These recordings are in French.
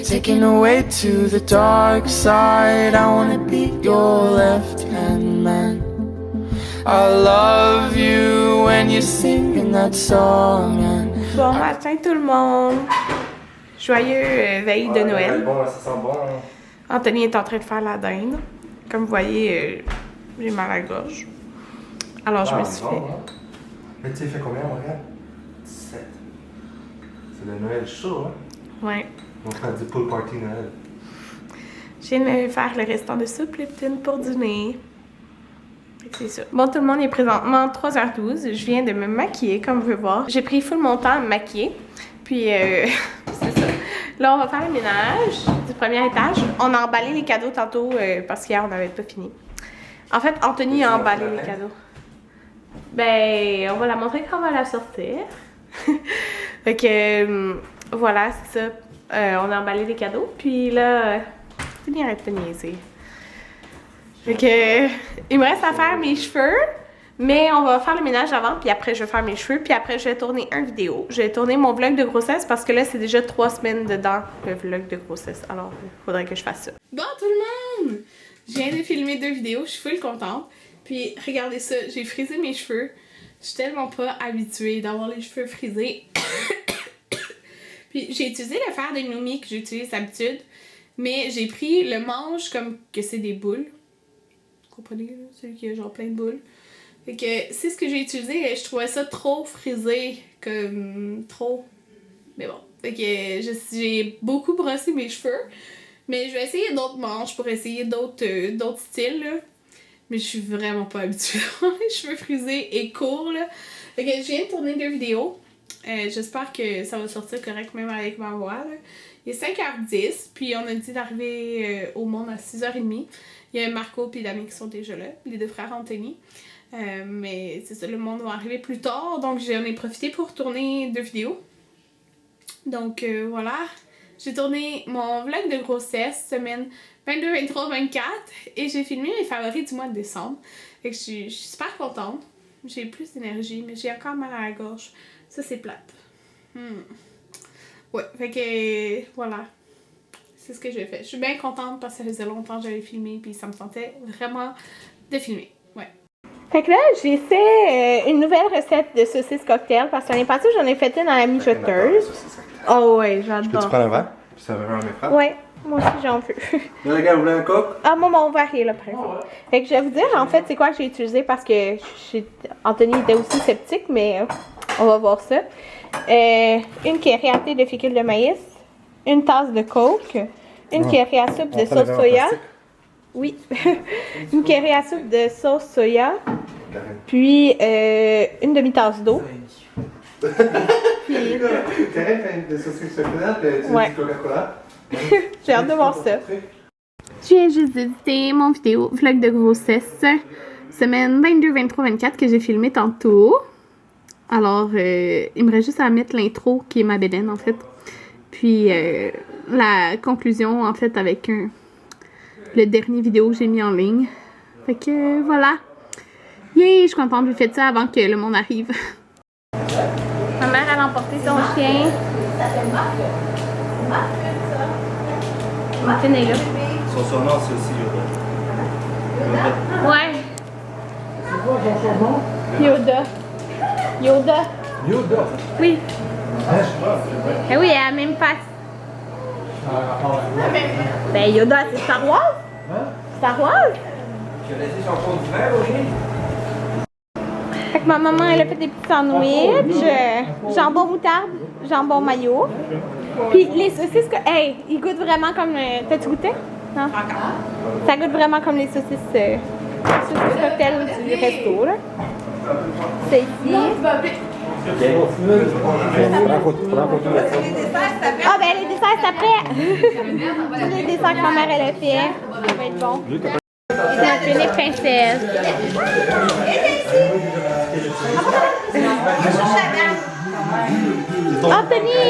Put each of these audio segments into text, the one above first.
taken away to the dark side. I wanna be your left-hand man. I love you when you're singing that song. Bon matin tout le monde! Joyeux veille de Noël. Bon, ça sent bon. Anthony est en train de faire la dinde. Comme vous voyez, j'ai mal à la gorge. Alors je me suis fait... Mais tu sais, il fait combien, regarde? 17. C'est le Noël chaud, hein? Ouais. On fait du pool party Noël. Je viens de me faire le restant de soupe Lipton pour dîner. C'est ça. Bon, tout le monde est présentement 3h12. Je viens de me maquiller, comme vous pouvez voir. J'ai pris full mon temps à me maquiller. Puis, c'est ça. Là, on va faire le ménage du premier étage. On a emballé les cadeaux tantôt parce qu'hier, on n'avait pas fini. En fait, Anthony a emballé les cadeaux. Ben, on va la montrer quand on va la sortir. Fait que, voilà, c'est ça. On a emballé les cadeaux. Puis là, Anthony arrête de niaiser. Fait que, il me reste à faire mes cheveux, mais on va faire le ménage avant, puis après je vais faire mes cheveux, puis après je vais tourner une vidéo. Je vais tourner mon vlog de grossesse parce que là c'est déjà 3 semaines dedans le vlog de grossesse, alors il faudrait que je fasse ça. Bon tout le monde! Je viens de filmer 2 vidéos, je suis full contente. Puis regardez ça, j'ai frisé mes cheveux. Je suis tellement pas habituée d'avoir les cheveux frisés. Puis j'ai utilisé le fer de Noumi que j'utilise d'habitude, mais j'ai pris le manche comme que c'est des boules. Vous comprenez, celui qui a genre plein de boules. Fait que c'est ce que j'ai utilisé et je trouvais ça trop frisé, comme trop. Mais bon, fait que j'ai beaucoup brossé mes cheveux. Mais je vais essayer d'autres manches pour essayer d'autres styles, là. Mais je suis vraiment pas habituée à avoir les cheveux frisés et courts, là. Fait que je viens de tourner 2 vidéos. J'espère que ça va sortir correct même avec ma voix, là. Il est 5h10, puis on a dit d'arriver au monde à 6h30. Il y a Marco et Dami qui sont déjà là, les 2 frères Anthony. Mais c'est ça, le monde va arriver plus tard, donc j'en ai profité pour tourner 2 vidéos. Donc voilà, j'ai tourné mon vlog de grossesse, semaine 22, 23, 24, et j'ai filmé mes favoris du mois de décembre. Fait que je suis super contente. J'ai plus d'énergie, mais j'ai encore mal à la gorge. Ça, c'est plate. Ouais, fait que voilà. C'est ce que j'ai fait. Je suis bien contente parce que ça faisait longtemps que j'avais filmé puis ça me tentait vraiment de filmer. Ouais. Fait que là, j'ai fait une nouvelle recette de saucisse cocktail parce que l'année passée, j'en ai fait une à la mijoteuse. Oh ouais, j'adore. Peux-tu prendre un verre? Puis ça va faire un mes frères? Ouais, moi aussi j'en veux. Là, les gars, vous voulez un coq? Ah, moi, mon verre est là, par exemple. Fait que je vais vous dire en fait c'est quoi que j'ai utilisé parce que Anthony était aussi sceptique, mais on va voir ça. Une cuillerée à thé de fécule de maïs. Une tasse de coke, une cuillerée à soupe de sauce soya. Oui. Une cuillerée à soupe de sauce soya. Puis une demi-tasse d'eau. Puis... Karen fait des saucisses chocolat, tu dis Coca-Cola. J'ai hâte de voir ça. Je viens juste d'éditer mon vidéo vlog de grossesse, semaine 22, 23, 24 que j'ai filmé tantôt. Alors, il me reste juste à mettre l'intro qui est ma bédaine en fait. Puis la conclusion en fait avec le dernier vidéo que j'ai mis en ligne. Fait que voilà. Yeah, je suis contente, j'ai fait ça avant que le monde arrive. Ma mère a emporté son chien. Martine est là. Son surnom c'est aussi Yoda. Ouais. C'est quoi son surnom? Yoda. Yoda. Yoda? Oui. Eh oui, elle a la même face. Ben Yoda, c'est Star Wars? Hein? Star Wars? Tu as laissé son fond d'hiver au chien? Fait que ma maman, elle a fait des petits sandwichs, jambon moutarde, jambon mayo. Puis les saucisses, hey, ils goûtent vraiment comme... T'as-tu goûté? Non? Ça goûte vraiment comme les saucisses cocktail du resto, là. C'est ici. Ah ben les desserts c'est après. Les desserts que ma mère elle a fait. Ça va être bon. C'est notre unique princesse. Anthony,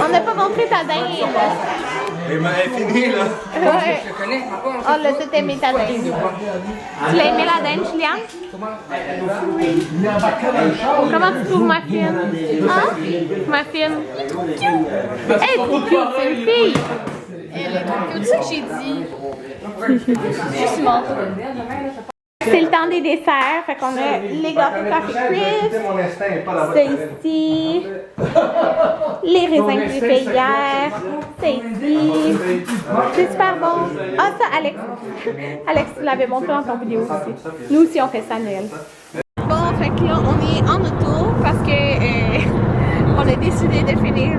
on n'a pas montré ta dinde. Elle est finie, là. Ouais. Oh, là, c'était aimé ta dinde. Tu l'as aimé la dinde, Juliane? Comment tu trouves ma fille? Hein? Ma fille? Elle est trop cute, c'est une fille. Elle est trop cute, c'est ce que j'ai dit. Juste mentir. C'est le temps des desserts, fait qu'on a les gâteaux Café Crisp, Mon instinct n'est pas là-bas. c'est ici, les raisins que j'ai fait hier, c'est ici, c'est super bon. Ah ça, Alex, Alex, tu l'avais montré dans ton vidéo aussi. Nous aussi on fait ça à Noël. Bon, fait que là on est en auto parce que on a décidé de finir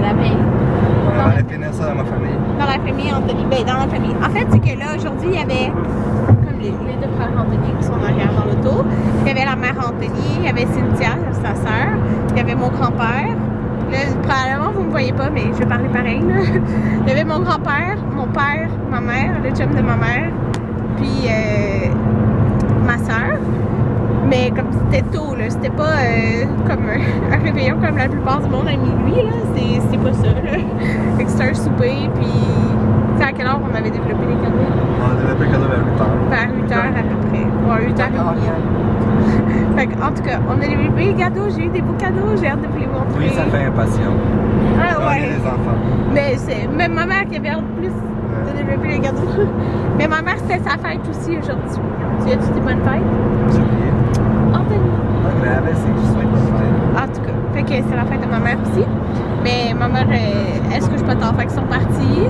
la veille. On va finir ça dans ma famille. Dans la famille Anthony, ben dans la famille. En fait, c'est que là, aujourd'hui, il y avait comme les deux frères Anthony qui sont arrière dans l'auto. Il y avait la mère Anthony, il y avait Cynthia, sa sœur, il y avait mon grand-père. Là, probablement, vous ne me voyez pas, mais je vais parler pareil, là. Il y avait mon grand-père, mon père, ma mère, le chum de ma mère, puis ma sœur. Mais comme c'était tôt, là, c'était pas comme un réveillon comme la plupart du monde à minuit, là, c'est pas ça, là. Fait que c'était un souper, puis tu sais à quelle heure on avait développé les cadeaux? On a développé le cadeau vers 8h. Vers 8h à peu près, ouais, 8h30. Fait que, en tout cas, on a développé les cadeaux, j'ai eu des beaux cadeaux, j'ai hâte de vous les montrer. Oui, ça fait impatient. Ah On est ouais. des enfants. Mais c'est même ma mère qui avait hâte plus de développer les cadeaux. Mais ma mère, c'était sa fête aussi aujourd'hui. Tu as-tu des bonnes fêtes? J'ai oublié. Anthony. Mais la c'est que je souhaite pas faire. En tout cas, fait que c'est la fête de ma mère aussi. Mais ma mère, elle se couche pas tard, fait qu'ils sont partis.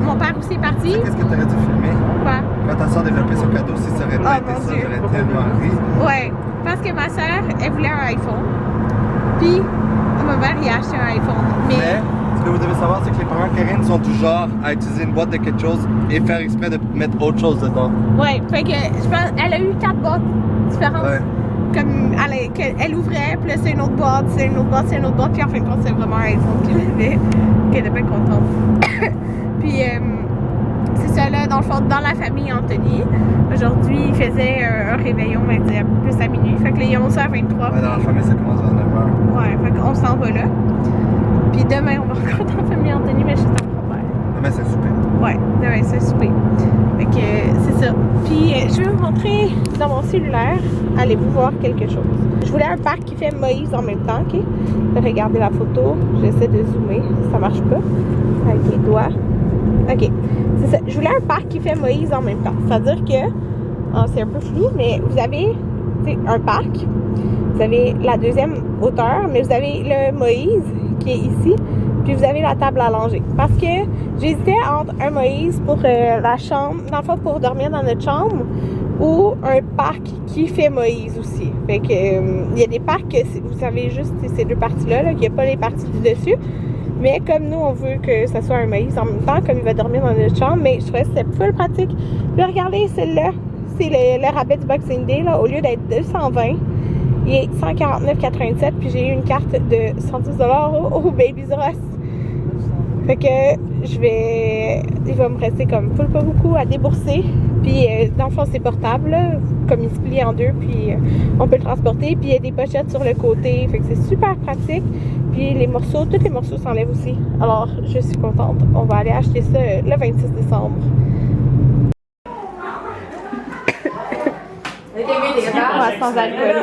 Mon père aussi est parti. Qu'est-ce que t'aurais dû filmer? Quoi? Quand ta soeur développait son cadeau, si ça aurait pas été mon ça, Dieu. j'aurais tellement ri. Ouais, parce que ma soeur, elle voulait un iPhone. Puis, ma mère, il a acheté un iPhone. Mais ce que vous devez savoir, c'est que les parents Karine sont du genre à utiliser une boîte de quelque chose et faire exprès de mettre autre chose dedans. Ouais, fait que je pense elle a eu 4 boîtes différentes. Ouais. Comme elle ouvrait, puis là c'est une autre boîte, c'est une autre boîte, c'est une autre boîte, puis en fin de compte c'est vraiment un iPhone qu'elle avait, qu'elle était bien contente. Puis c'est ça là, dans le fond, dans la famille Anthony, aujourd'hui il faisait un réveillon, mais plus à minuit, fait que là il est 11h23. Ouais, dans la famille, ça commence vers 9h. Ouais, fait qu'on s'en va là. Puis demain on va encore dans la famille Anthony, mais chez ton grand-père. Demain, c'est super. Ouais, demain c'est souper. Fait que c'est ça. Puis je vais vous montrer dans mon cellulaire, allez-vous voir quelque chose. Je voulais un parc qui fait Moïse en même temps, ok? Regardez la photo, j'essaie de zoomer, ça marche pas avec les doigts. Ok, c'est ça. Je voulais un parc qui fait Moïse en même temps. C'est-à-dire que, c'est un peu flou, mais vous avez un parc, vous avez la deuxième hauteur, mais vous avez le Moïse qui est ici. Puis vous avez la table à langer. Parce que j'hésitais entre un Moïse pour la chambre, dans le fond pour dormir dans notre chambre, ou un parc qui fait Moïse aussi. Fait que il y a des parcs que vous avez juste ces deux parties-là, qu'il n'y a pas les parties du dessus. Mais comme nous, on veut que ça soit un Moïse en même temps, comme il va dormir dans notre chambre, mais je trouvais que c'était full pratique. Puis regardez, celle-là, c'est le rabais du Boxing Day, là, au lieu d'être 220, il est 149,87, puis j'ai eu une carte de 110$ au Baby's Ross. Fait que il va me rester comme pas beaucoup à débourser. Puis dans le fond c'est portable, là, comme il se plie en deux, puis on peut le transporter. Puis il y a des pochettes sur le côté, fait que c'est super pratique. Puis les morceaux, tous les morceaux s'enlèvent aussi. Alors je suis contente. On va aller acheter ça le 26 décembre. Ouais, sans alcool.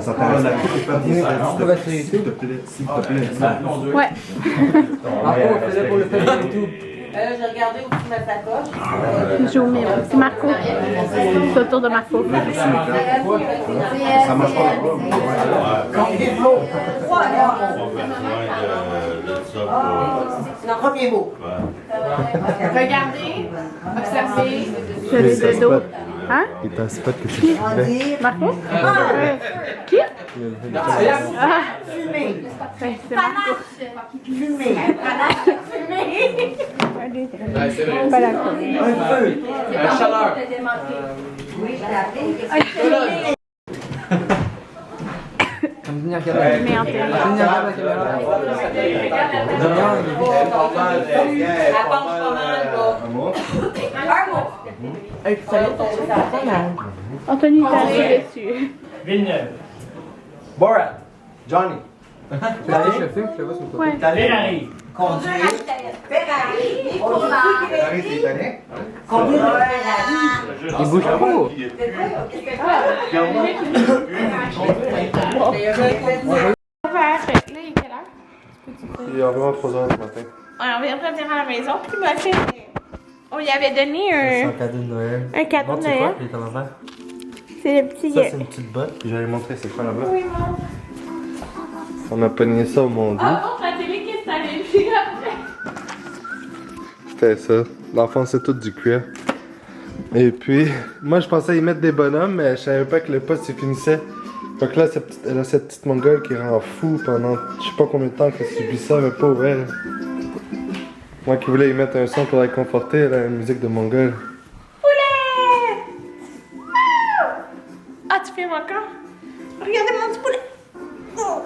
Ça parle de la coupe et pas bien. S'il te plaît, s'il te plaît. Ouais. J'ai regardé au fond de ma sacoche. J'ai omis. C'est Marco. C'est autour de Marco. Ça marche pas là-bas. Non, premier mot. Regardez, observez. J'ai les deux dos. Hein? Il t'a spot que tu fais. Marco? Qui? Ah! Fumé. Ouais, c'est Marco. Fumé. Pas d'accord. Un feu. La chaleur. Oui, je l'ai appelé. Mais en télé. Anthony est allé dessus. Villeneuve. Borat. Johnny. Tu l'as échauffé, je vois son côté. Ouais. Ferrari. Conduire. Ferrari. Ferrari, c'est italien? Conduire le Ferrari. Il bouge trop. Là, il est quelle heure? Il est environ 3h du matin. Ouais, on vient de revenir à la maison, puis il m'a fait. On lui avait donné C'est un. un cadeau de Noël. Un cadeau de C'est quoi Noël. qu'il est en envers? C'est le petit. Ça, c'est une petite botte. Puis j'allais montrer c'est quoi là-bas. Oui, maman. On a pogné ça au Mondi. Ah, bon, la télé qui est allée, puis après. C'était ça. L'enfant, c'est tout du cuir. Et puis, moi, je pensais y mettre des bonhommes, mais je savais pas que le poste, il finissait. Donc là, elle a cette petite mongole qui rend fou pendant je sais pas combien de temps qu'elle subit ça, mais pas ouvert. Moi qui voulais y mettre un son pour la conforter, elle a une musique de mongole. Poulet! Ah, tu filmes encore? Regardez mon petit poulet! Oh.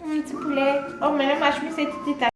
Mon petit poulet. Oh, mais là, ma chemise est toute étalée.